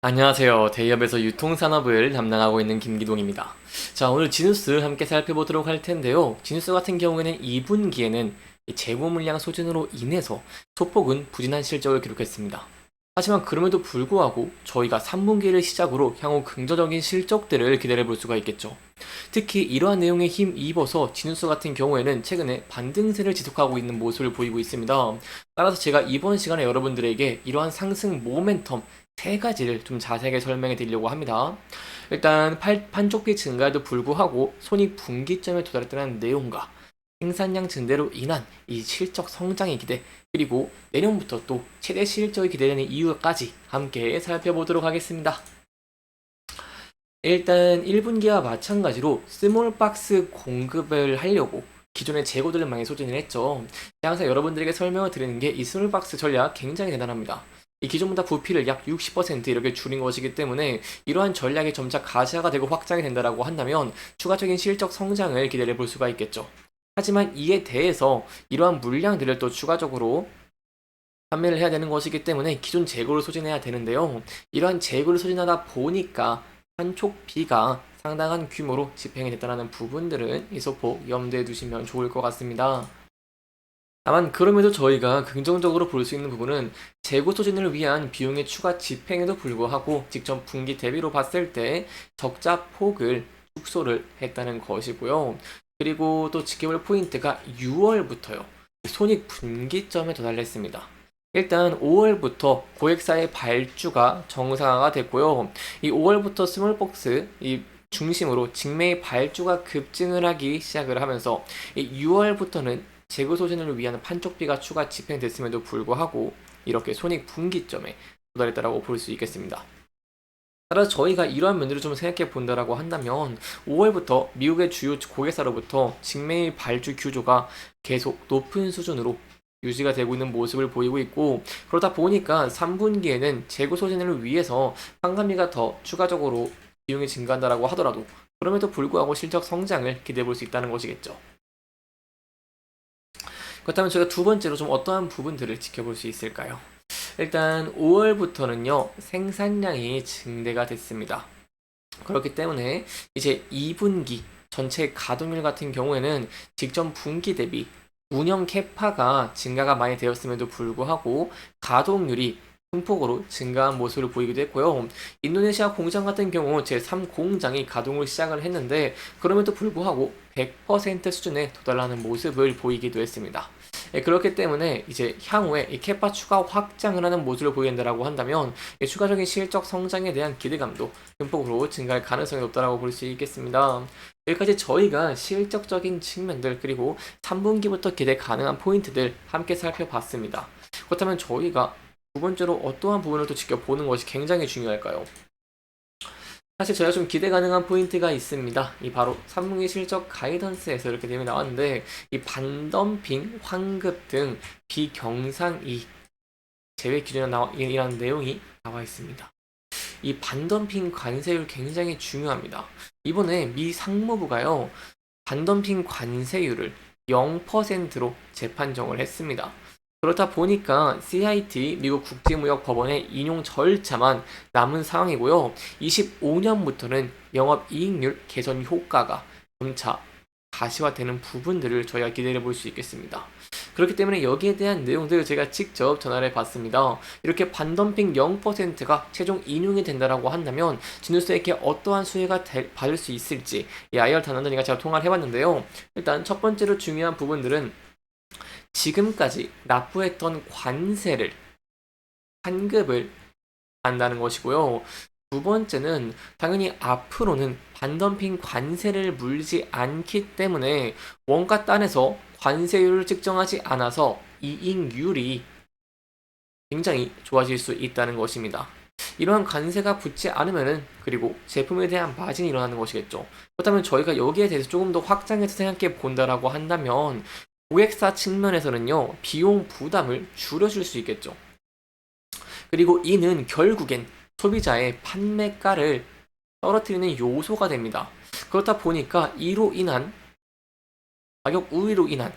안녕하세요. 대기업에서 유통산업을 담당하고 있는 김기동입니다. 자, 오늘 지누스 함께 살펴보도록 할 텐데요. 지누스 같은 경우에는 2분기에는 재고 물량 소진으로 인해서 소폭은 부진한 실적을 기록했습니다. 하지만 그럼에도 불구하고 저희가 3분기를 시작으로 향후 긍정적인 실적들을 기대해 볼 수가 있겠죠. 특히 이러한 내용에 힘입어서 지누스 같은 경우에는 최근에 반등세를 지속하고 있는 모습을 보이고 있습니다. 따라서 제가 이번 시간에 여러분들에게 이러한 상승 모멘텀 세 가지를 좀 자세하게 설명해 드리려고 합니다. 일단 판촉비 증가에도 불구하고 손익 분기점에 도달했다는 내용과 생산량 증대로 인한 이 실적 성장의 기대, 그리고 내년부터 또 최대 실적이 기대되는 이유까지 함께 살펴보도록 하겠습니다. 일단 1분기와 마찬가지로 스몰박스 공급을 하려고 기존의 재고들을 많이 소진을 했죠. 항상 여러분들에게 설명을 드리는 게 이 스몰박스 전략 굉장히 대단합니다. 이 기존보다 부피를 약 60% 이렇게 줄인 것이기 때문에 이러한 전략이 점차 가시화가 되고 확장이 된다라고 한다면 추가적인 실적 성장을 기대해 볼 수가 있겠죠. 하지만 이에 대해서 이러한 물량들을 또 추가적으로 판매를 해야 되는 것이기 때문에 기존 재고를 소진해야 되는데요. 이러한 재고를 소진하다 보니까 판촉비가 상당한 규모로 집행이 됐다는 부분들은 이 소폭 염두에 두시면 좋을 것 같습니다. 다만 그럼에도 저희가 긍정적으로 볼 수 있는 부분은 재고 소진을 위한 비용의 추가 집행에도 불구하고 직전 분기 대비로 봤을 때 적자 폭을 축소를 했다는 것이고요. 그리고 또 지켜볼 포인트가 6월부터요. 손익 분기점에 도달했습니다. 일단 5월부터 고객사의 발주가 정상화가 됐고요. 이 5월부터 스몰박스 이 중심으로 직매의 발주가 급증을 하기 시작을 하면서 이 6월부터는 재고 소진을 위한 판촉비가 추가 집행됐음에도 불구하고 이렇게 손익 분기점에 도달했다고 볼 수 있겠습니다. 따라서 저희가 이러한 면들을 좀 생각해 본다라고 한다면 5월부터 미국의 주요 고객사로부터 직매의 발주 규조가 계속 높은 수준으로 유지가 되고 있는 모습을 보이고 있고, 그러다 보니까 3분기에는 재고 소진을 위해서 판관비가 더 추가적으로 비용이 증가한다라고 하더라도 그럼에도 불구하고 실적 성장을 기대해 볼 수 있다는 것이겠죠. 그렇다면 저희가 두 번째로 좀 어떠한 부분들을 지켜볼 수 있을까요? 일단 5월부터는요, 생산량이 증대가 됐습니다. 그렇기 때문에 이제 2분기 전체 가동률 같은 경우에는 직전 분기 대비 운영 캐파가 증가가 많이 되었음에도 불구하고 가동률이 큰 폭으로 증가한 모습을 보이기도 했고요. 인도네시아 공장 같은 경우 제3공장이 가동을 시작을 했는데 그럼에도 불구하고 100% 수준에 도달하는 모습을 보이기도 했습니다. 그렇기 때문에 이제 향후에 이 캐파 추가 확장을 하는 모습을 보인다라고 한다면 추가적인 실적 성장에 대한 기대감도 큰 폭으로 증가할 가능성이 높다라고 볼 수 있겠습니다. 여기까지 저희가 실적적인 측면들 그리고 3분기부터 기대 가능한 포인트들 함께 살펴봤습니다. 그렇다면 저희가 두 번째로 어떠한 부분을 또 지켜보는 것이 굉장히 중요할까요? 사실 저희가 좀 기대 가능한 포인트가 있습니다. 이 바로 3분기 실적 가이던스에서 이렇게 내용이 나왔는데 이 반덤핑, 환급 등 비경상이익 제외 기준이라는 내용이 나와 있습니다. 이 반덤핑 관세율 굉장히 중요합니다. 이번에 미 상무부가요, 반덤핑 관세율을 0%로 재판정을 했습니다. 그렇다 보니까 CIT 미국 국제무역법원의 인용 절차만 남은 상황이고요. 25년부터는 영업이익률 개선 효과가 점차 가시화되는 부분들을 저희가 기대해 볼 수 있겠습니다. 그렇기 때문에 여기에 대한 내용들을 제가 직접 전화를 해봤습니다. 이렇게 반덤핑 0%가 최종 인용이 된다라고 한다면 진우스에게 어떠한 수혜가 받을 수 있을지 이 IR 단원들과 제가 통화를 해봤는데요. 일단 첫 번째로 중요한 부분들은 지금까지 납부했던 관세를 환급을 한다는 것이고요. 두 번째는 당연히 앞으로는 반덤핑 관세를 물지 않기 때문에 원가 단에서 관세율을 측정하지 않아서 이익률이 굉장히 좋아질 수 있다는 것입니다. 이러한 관세가 붙지 않으면은 그리고 제품에 대한 마진이 일어나는 것이겠죠. 그렇다면 저희가 여기에 대해서 조금 더 확장해서 생각해 본다라고 한다면 고객사 측면에서는요, 비용 부담을 줄여줄 수 있겠죠. 그리고 이는 결국엔 소비자의 판매가를 떨어뜨리는 요소가 됩니다. 그렇다 보니까 이로 인한 가격 우위로 인한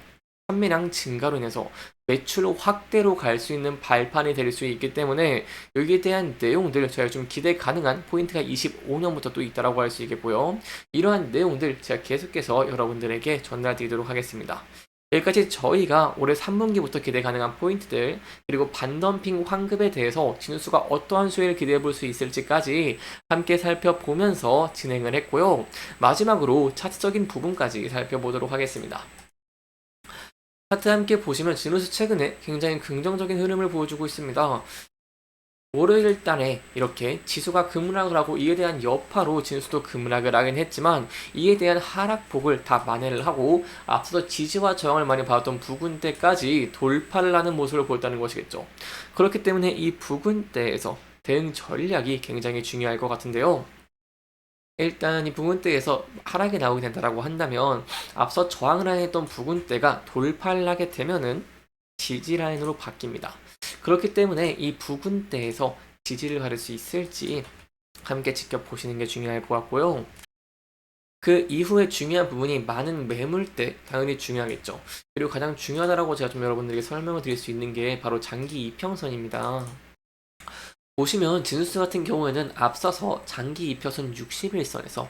판매량 증가로 인해서 매출 확대로 갈 수 있는 발판이 될 수 있기 때문에 여기에 대한 내용들 저희가 좀 기대 가능한 포인트가 25년부터 또 있다라고 할 수 있겠고요. 이러한 내용들 제가 계속해서 여러분들에게 전달드리도록 하겠습니다. 여기까지 저희가 올해 3분기부터 기대 가능한 포인트들 그리고 반덤핑 환급에 대해서 진우수가 어떠한 수혜를 기대해 볼 수 있을지까지 함께 살펴보면서 진행을 했고요. 마지막으로 차트적인 부분까지 살펴보도록 하겠습니다. 차트 함께 보시면 진우수 최근에 굉장히 긍정적인 흐름을 보여주고 있습니다. 월요일 달에 이렇게 지수가 급락을 하고 이에 대한 여파로 진수도 급락을 하긴 했지만 이에 대한 하락폭을 다 만회를 하고 앞서서 지지와 저항을 많이 받았던 부근대까지 돌파를 하는 모습을 보였다는 것이겠죠. 그렇기 때문에 이 부근대에서 대응 전략이 굉장히 중요할 것 같은데요. 일단 이 부근대에서 하락이 나오게 된다라고 한다면 앞서 저항을 했던 부근대가 돌파를 하게 되면은 지지 라인으로 바뀝니다. 그렇기 때문에 이 부근대에서 지지를 받을 수 있을지 함께 지켜보시는 게 중요할 것 같고요. 그 이후에 중요한 부분이 많은 매물대 당연히 중요하겠죠. 그리고 가장 중요하다라고 제가 좀 여러분들에게 설명을 드릴 수 있는 게 바로 장기 이평선입니다. 보시면 진수스 같은 경우에는 앞서서 장기 이평선 61선에서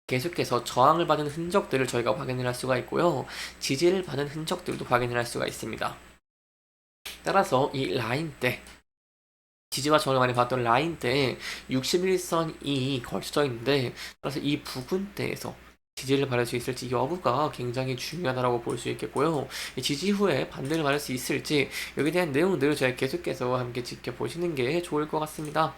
계속해서 저항을 받은 흔적들을 저희가 확인을 할 수가 있고요. 지지를 받은 흔적들도 확인을 할 수가 있습니다. 따라서 이 라인대 지지와 저항을 많이 받던 라인대에 61선이 걸쳐져 있는데 따라서 이 부근대에서 지지를 받을 수 있을지 여부가 굉장히 중요하다고 볼 수 있겠고요. 이 지지 후에 반대를 받을 수 있을지 여기에 대한 내용들을 저희 계속해서 함께 지켜보시는 게 좋을 것 같습니다.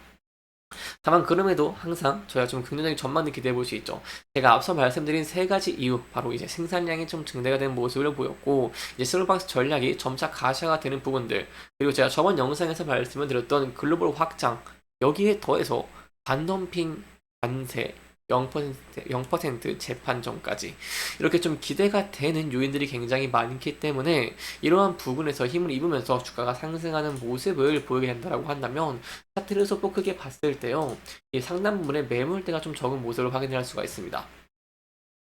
다만 그럼에도 항상 저희가 좀 긍정적인 전망을 기대해 볼 수 있죠. 제가 앞서 말씀드린 세 가지 이유, 바로 이제 생산량이 좀 증대가 되는 모습을 보였고, 이제 슬로박스 전략이 점차 가시화가 되는 부분들, 그리고 제가 저번 영상에서 말씀을 드렸던 글로벌 확장, 여기에 더해서 반덤핑 관세, 0% 재판정까지 이렇게 좀 기대가 되는 요인들이 굉장히 많기 때문에 이러한 부분에서 힘을 입으면서 주가가 상승하는 모습을 보이게 된다고 한다면 차트를 소폭 크게 봤을 때요, 이 상단 부분에 매물대가 좀 적은 모습을 확인할 수가 있습니다.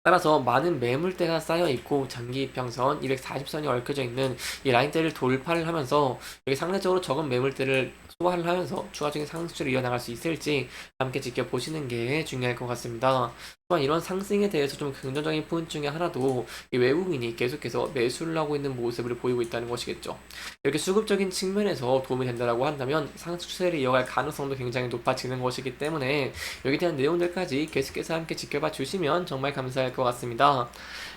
따라서 많은 매물대가 쌓여있고 장기 이평선 240선이 얽혀져 있는 이 라인대를 돌파를 하면서 여기 상대적으로 적은 매물대를 소화를 하면서 추가적인 상승을 이어나갈 수 있을지 함께 지켜보시는 게 중요할 것 같습니다. 또한 이런 상승에 대해서 좀 긍정적인 포인트 중에 하나도 이 외국인이 계속해서 매수를 하고 있는 모습을 보이고 있다는 것이겠죠. 이렇게 수급적인 측면에서 도움이 된다고 한다면 상승 추세를 이어갈 가능성도 굉장히 높아지는 것이기 때문에 여기에 대한 내용들까지 계속해서 함께 지켜봐 주시면 정말 감사할 것 같습니다.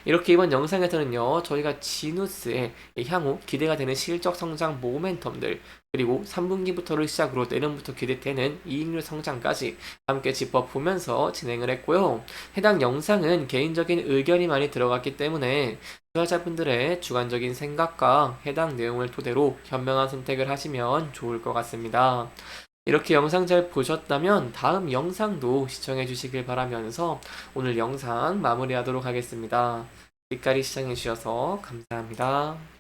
이렇게 이번 영상에서는요, 저희가 지누스의 향후 기대가 되는 실적 성장 모멘텀들 그리고 3분기부터를 시작으로 내년부터 기대되는 이익률 성장까지 함께 짚어보면서 진행을 했고요. 해당 영상은 개인적인 의견이 많이 들어갔기 때문에 투자자분들의 주관적인 생각과 해당 내용을 토대로 현명한 선택을 하시면 좋을 것 같습니다. 이렇게 영상 잘 보셨다면 다음 영상도 시청해 주시길 바라면서 오늘 영상 마무리하도록 하겠습니다. 끝까지 시청해 주셔서 감사합니다.